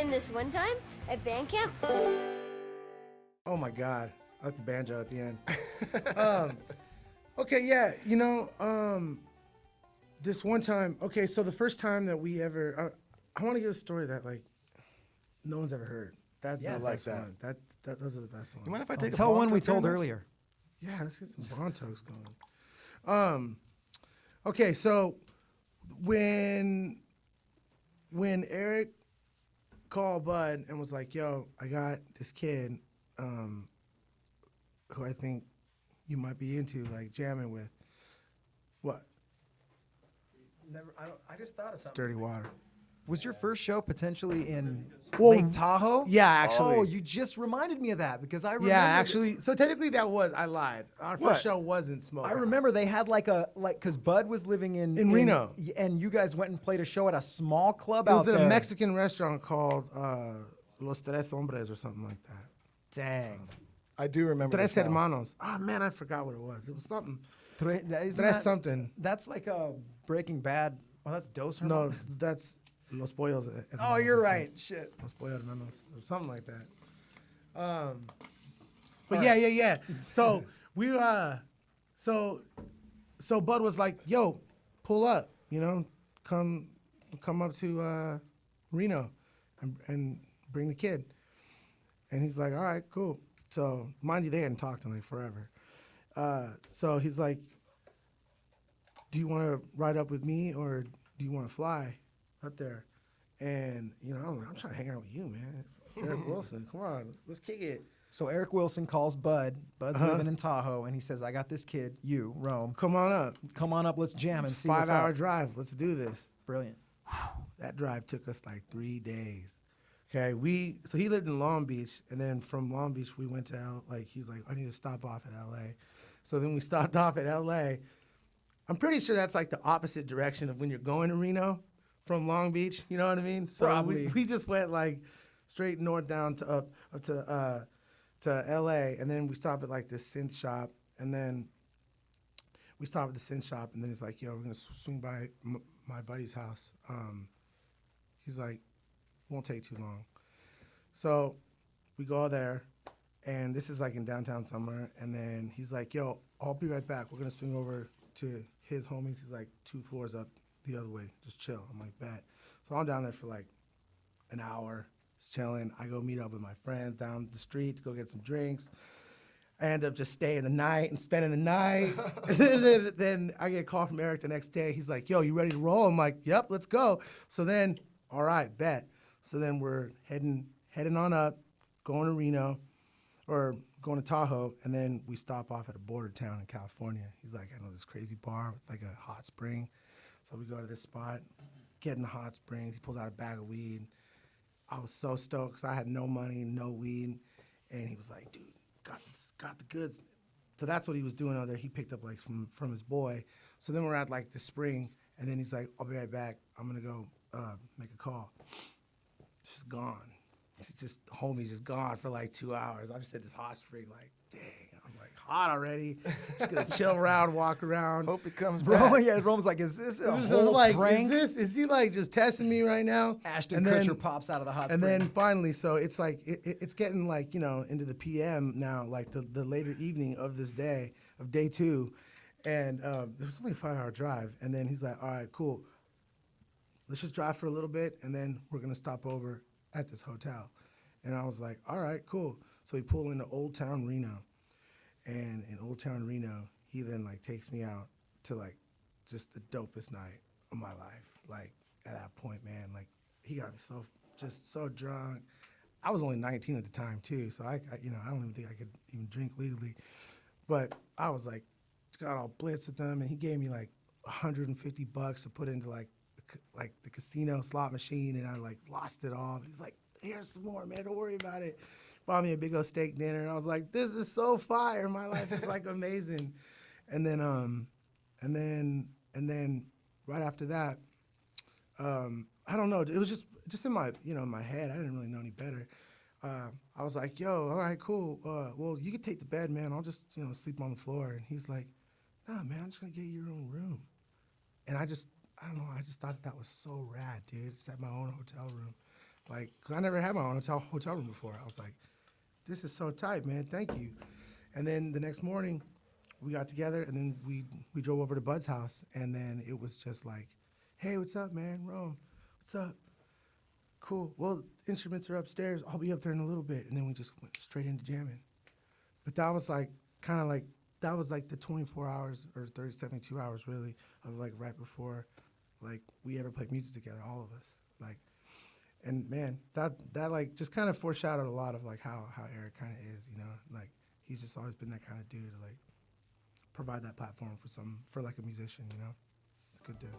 And this one time at band camp. Oh my God, I like the banjo at the end. Okay, yeah, this one time. Okay, so the first time that we ever, I want to give a story that like no one's ever heard. That's Yeah, the like best that. one. Those are the best ones. You mind if I take a Tell one we Bronto told Dennis? earlier. Yeah, let's get some Brontos going. Okay, so when Eric called Bud and was like, "Yo, I got this kid, who I think you might be into, like jamming with." What? Never. I just thought of It's something. dirty water. Was your first show potentially in Well, Lake Tahoe? yeah, actually. Oh, you just reminded me of that because I remember. Yeah, actually. So technically, I lied. Our What? first show wasn't Smoke. I remember they had because Bud was living in Reno. and you guys went and played a show at a small club It out was at there. a Mexican restaurant called Los Tres Hombres or something like that. Dang. I do remember Tres this now. Hermanos. Oh man, I forgot what it was. It was something. Isn't Tres that- something. That's like a Breaking Bad. Well, that's Dos No, Hermanos. that's Los Pollos. Oh, you're right. Shit. Los Pollos Hermanos, or something like that. But yeah. So we so Bud was like, "Yo, pull up, come up to Reno, and bring the kid." And he's like, "All right, cool." So mind you, they hadn't talked in like forever. So he's like, "Do you want to ride up with me, or do you want to fly up there?" And I'm trying to hang out with you, man. Eric Wilson, come on, let's kick it. So Eric Wilson calls Bud. Bud's living in Tahoe, and he says, "I got this kid, you, Rome. Come on up. Come on up, let's jam and see what's 5 hour up." drive. Let's do this. Brilliant. That drive took us like 3 days. Okay, so he lived in Long Beach, and then from Long Beach we went to he's like, "I need to stop off at LA." So then we stopped off at LA. I'm pretty sure that's like the opposite direction of when you're going to Reno from Long Beach. You know what I mean? So Probably. we just went like straight north down to up to LA, and then we stopped at like this synth shop, and then we stopped at the synth shop, and then he's like, "Yo, we're gonna swing by my buddy's house." He's like, "Won't take too long." So we go there, and this is like in downtown somewhere, and then he's like, "Yo, I'll be right back. We're gonna swing over to his homies." He's like 2 floors up the other way. Just chill. I'm like, "Bet." So I'm down there for like an hour, just chilling. I go meet up with my friends down the street to go get some drinks. I end up just staying the night and spending the night. And then I get a call from Eric the next day. He's like, "Yo, you ready to roll?" I'm like, "Yep, let's go." So then, all right, bet. So then we're heading on up, going to Reno, or going to Tahoe, and then we stop off at a border town in California. He's like, "I know this crazy bar with like a hot spring." So we go to this spot, get in the hot springs. He pulls out a bag of weed. I was so stoked because I had no money, no weed. And he was like, "Dude, got the goods." So that's what he was doing out there. He picked up like from his boy. So then we're at like the spring, and then he's like, "I'll be right back. I'm gonna go make a call." She's gone. Homie's just gone for like 2 hours. I'm just at this hot spring, like, dang, I'm like hot already. Just gonna chill around, walk around. Hope it comes Bro, back. yeah, Rome's like, "Is this a This is whole like, prank?" is he like just testing me right now? Ashton And then- Kutcher pops out of the hot And spring. then finally, so it's like it's getting like into the PM now, like the later evening of this day of day 2, and it was only a 5-hour drive. And then he's like, "All right, cool. Let's just drive for a little bit, and then we're gonna stop over at this hotel." And I was like, "All right, cool." So we pull into Old Town Reno, and in Old Town Reno, he then like takes me out to like just the dopest night of my life. Like at that point, man, like he got me so drunk. I was only 19 at the time too, so I don't even think I could even drink legally. But I was like, got all blitzed with them, and he gave me like $150 to put into like the casino slot machine, and I like lost it all. He's like, "Here's some more, man. Don't worry about it." Bought me a big old steak dinner, and I was like, "This is so fire. My life is like amazing." And then right after that, I don't know. It was just in my my head. I didn't really know any better. I was like, "Yo, all right, cool. Well, you can take the bed, man. I'll just sleep on the floor." And he's like, "Nah, man. I'm just gonna get you your own room." And I don't know. I just thought that was so rad, dude. Just had my own hotel room. Like, 'cause I never had my own hotel room before. I was like, this is so tight, man. Thank you. And then the next morning, we got together, and then we drove over to Bud's house, and then it was just like, hey, what's up, man? Rome, what's up? Cool. Well, instruments are upstairs. I'll be up there in a little bit. And then we just went straight into jamming. But that was like, kind of like, that was like the 24 hours or 72 hours really of like right before like we ever played music together, all of us. Like, and man, that like just kind of foreshadowed a lot of like how Eric kind of is, you know? Like, he's just always been that kind of dude to like provide that platform for like a musician, you know? It's a good dude.